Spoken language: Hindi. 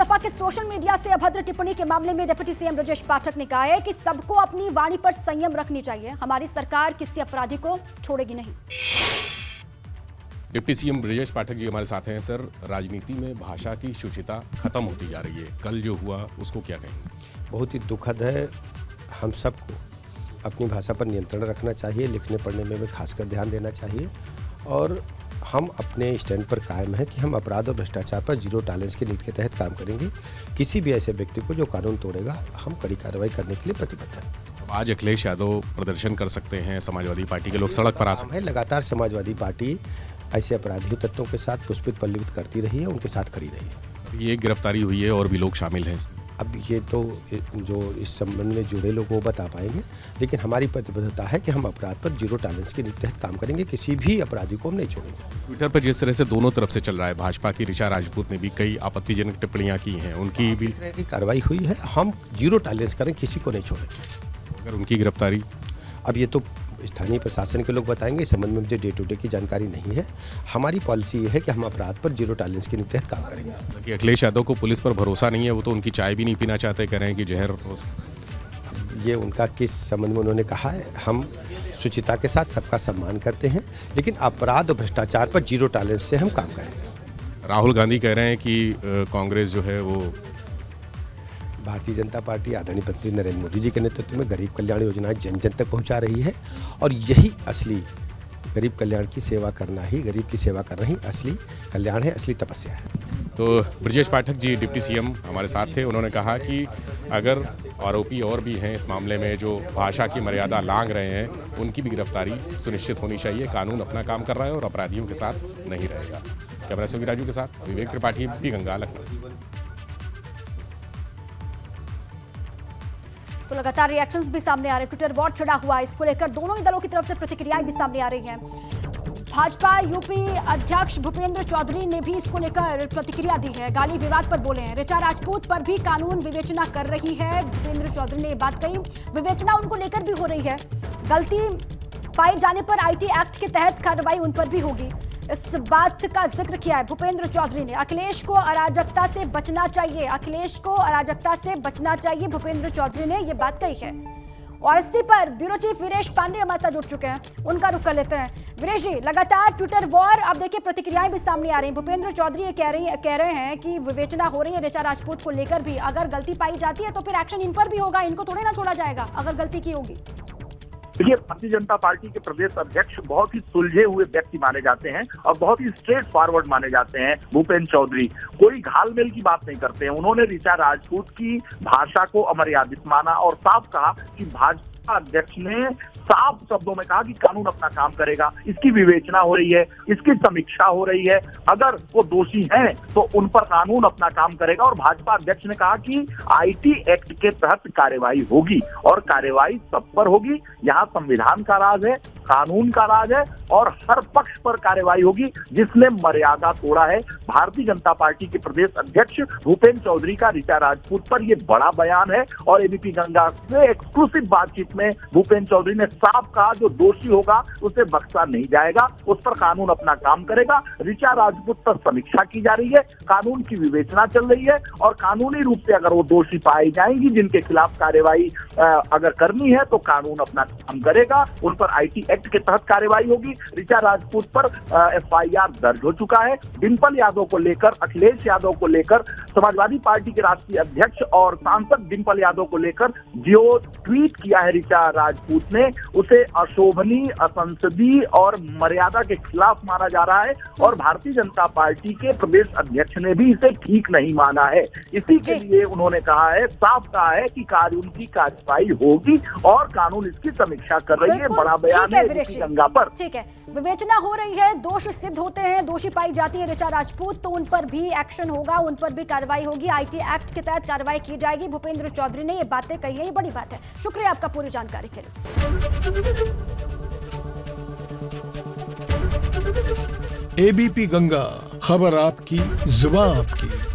सपा के सोशल मीडिया से अभद्र टिप्पणी के मामले में डिप्टी सीएम ब्रजेश पाठक ने कहा है कि सबको अपनी वाणी पर संयम रखनी चाहिए। हमारी सरकार किसी अपराधी को छोड़ेगी नहीं। डिप्टी सीएम ब्रजेश पाठक जी हमारे साथ हैं। सर, राजनीति में भाषा की शुचिता खत्म होती जा रही है। कल जो हुआ उसको क्या कहेंगे? बहुत ही दुखद है। हम सबको अपनी भाषा पर नियंत्रण रखना चाहिए। लिखने पढ़ने में भी खासकर ध्यान देना चाहिए और हम अपने स्टैंड पर कायम हैं कि हम अपराध और भ्रष्टाचार पर जीरो टॉलरेंस की नीति के तहत काम करेंगे। किसी भी ऐसे व्यक्ति को जो कानून तोड़ेगा, हम कड़ी कार्रवाई करने के लिए प्रतिबद्ध हैं। आज अखिलेश यादव प्रदर्शन कर सकते हैं, समाजवादी पार्टी के लोग सड़क पर आ सकते हैं। लगातार समाजवादी पार्टी ऐसे अपराधियों तत्वों के साथ पुष्पित पल्लवित करती रही है, उनके साथ खड़ी रही है। ये गिरफ्तारी हुई है और भी लोग शामिल हैं। अब ये तो जो इस संबंध में जुड़े लोग वो बता पाएंगे, लेकिन हमारी प्रतिबद्धता है कि हम अपराध पर जीरो टॉलरेंस के तहत काम करेंगे। किसी भी अपराधी को हम नहीं छोड़ेंगे। ट्विटर पर जिस तरह से दोनों तरफ से चल रहा है, भाजपा की ऋचा राजपूत ने भी कई आपत्तिजनक टिप्पणियां की हैं, उनकी भी कार्रवाई हुई है। हम जीरो टॉलरेंस करें, किसी को नहीं छोड़ेंगे। अगर उनकी गिरफ्तारी, अब ये तो स्थानीय प्रशासन के लोग बताएंगे। इस संबंध में मुझे डे टू डे की जानकारी नहीं है। हमारी पॉलिसी ये है कि हम अपराध पर जीरो टॉलरेंस के तहत काम करेंगे। कि अखिलेश यादव को पुलिस पर भरोसा नहीं है, वो तो उनकी चाय भी नहीं पीना चाहते, कह रहे हैं कि जहर हो। ये उनका किस संबंध में उन्होंने कहा है। हम शुचिता के साथ सबका सम्मान करते हैं, लेकिन अपराध और भ्रष्टाचार पर जीरो टॉलरेंस से हम काम करेंगे। राहुल गांधी कह रहे हैं कि कांग्रेस जो है वो भारतीय जनता पार्टी आदरणीय प्रधानमंत्री नरेंद्र मोदी जी के नेतृत्व में गरीब कल्याण योजनाएं जन जन तक पहुंचा रही है और यही असली गरीब कल्याण की सेवा करना ही, गरीब की सेवा करना ही असली कल्याण है, असली तपस्या है। तो ब्रजेश पाठक जी डिप्टी सीएम हमारे साथ थे। उन्होंने कहा कि अगर आरोपी और भी हैं इस मामले में जो भाषा की मर्यादा लांघ रहे हैं, उनकी भी गिरफ्तारी सुनिश्चित होनी चाहिए। कानून अपना काम कर रहा है और अपराधियों के साथ नहीं रहेगा। कैमरा सहयोगी राजू के साथ विवेक त्रिपाठी, भी गंगा, लखनऊ। तो लगातार रिएक्शंस भी सामने आ रहे हैं। ट्विटर वॉर चढ़ा हुआ है, इसको लेकर दोनों ही दलों की तरफ से प्रतिक्रियाएं भी सामने आ रही हैं। भाजपा यूपी अध्यक्ष भूपेंद्र चौधरी ने भी इसको लेकर प्रतिक्रिया दी है, गाली विवाद पर बोले हैं। ऋचा राजपूत पर भी कानून विवेचना कर रही है। भूपेंद्र चौधरी ने ये बात कही, विवेचना उनको लेकर भी हो रही है। गलती पाए जाने पर आईटी एक्ट के तहत कार्रवाई उन पर भी होगी। इस बात का जिक्र किया है भूपेंद्र चौधरी ने। अखिलेश को अराजकता से बचना चाहिए, अखिलेश को अराजकता से बचना चाहिए, भूपेंद्र चौधरी ने यह बात कही है। और इसी पर ब्यूरो चीफ वीरेश पांडे हमारे साथ जुड़ चुके हैं, उनका रुख कर लेते हैं। वीरेश जी, लगातार ट्विटर वॉर, अब देखिए प्रतिक्रियाएं भी सामने आ रही हैं। भूपेंद्र चौधरी ये कह रहे हैं कि विवेचना हो रही है ऋचा राजपूत को लेकर भी। अगर गलती पाई जाती है तो फिर एक्शन इन पर भी होगा, इनको थोड़े ना छोड़ा जाएगा अगर गलती की होगी। देखिए, भारतीय जनता पार्टी के प्रदेश अध्यक्ष बहुत ही सुलझे हुए व्यक्ति माने जाते हैं और बहुत ही स्ट्रेट फॉरवर्ड माने जाते हैं। भूपेंद्र चौधरी कोई घालमेल की बात नहीं करते हैं। उन्होंने ऋचा राजपूत की भाषा को अमर्यादित माना और साफ कहा कि भाजपा अध्यक्ष ने साफ शब्दों में कहा कि कानून अपना काम करेगा। इसकी विवेचना हो रही है, इसकी समीक्षा हो रही है। अगर वो दोषी हैं तो उन पर कानून अपना काम करेगा। और भाजपा अध्यक्ष ने कहा कि आईटी एक्ट के तहत कार्यवाही होगी और कार्यवाही सब पर होगी। यहाँ संविधान का राज है, कानून का राज है और हर पक्ष पर कार्यवाही होगी जिसने मर्यादा तोड़ा है। भारतीय जनता पार्टी के प्रदेश अध्यक्ष भूपेंद्र चौधरी का ऋचा राजपूत पर यह बड़ा बयान है और एबीपी गंगा से एक्सक्लूसिव बातचीत में भूपेंद्र चौधरी ने साफ कहा जो दोषी होगा उसे बख्शा नहीं जाएगा, उस पर कानून अपना काम करेगा। ऋचा राजपूत पर समीक्षा की जा रही है, कानून की विवेचना चल रही है और कानूनी रूप से अगर वो दोषी पाई जाएंगी, जिनके खिलाफ कार्यवाही अगर करनी है तो कानून अपना काम करेगा। उन पर आईटी एक्ट के तहत कार्यवाही होगी। ऋचा राजपूत पर एफआईआर दर्ज हो चुका है। डिंपल यादव को लेकर, अखिलेश यादव को लेकर, समाजवादी पार्टी के राष्ट्रीय अध्यक्ष और सांसद डिंपल यादव को लेकर जो ट्वीट किया है ऋचा राजपूत ने, उसे अशोभनीय, असंसदीय और मर्यादा के खिलाफ माना जा रहा है और भारतीय जनता पार्टी के प्रदेश अध्यक्ष ने भी इसे ठीक नहीं माना है। इसी के लिए उन्होंने कहा है, साफ कहा है कि कानून की कार्रवाई होगी और कानून इसकी समीक्षा कर रही है। बड़ा बयान है गंगा पर। ठीक है, विवेचना हो रही है, दोष सिद्ध होते हैं, दोषी पाई जाती है ऋचा राजपूत तो उन पर भी एक्शन होगा, उन पर भी कार्रवाई होगी, आईटी एक्ट के तहत कार्रवाई की जाएगी। भूपेंद्र चौधरी ने ये बातें कही है, ये बड़ी बात है। शुक्रिया आपका पूरी जानकारी के लिए। एबीपी गंगा, खबर आपकी, जुबान आपकी।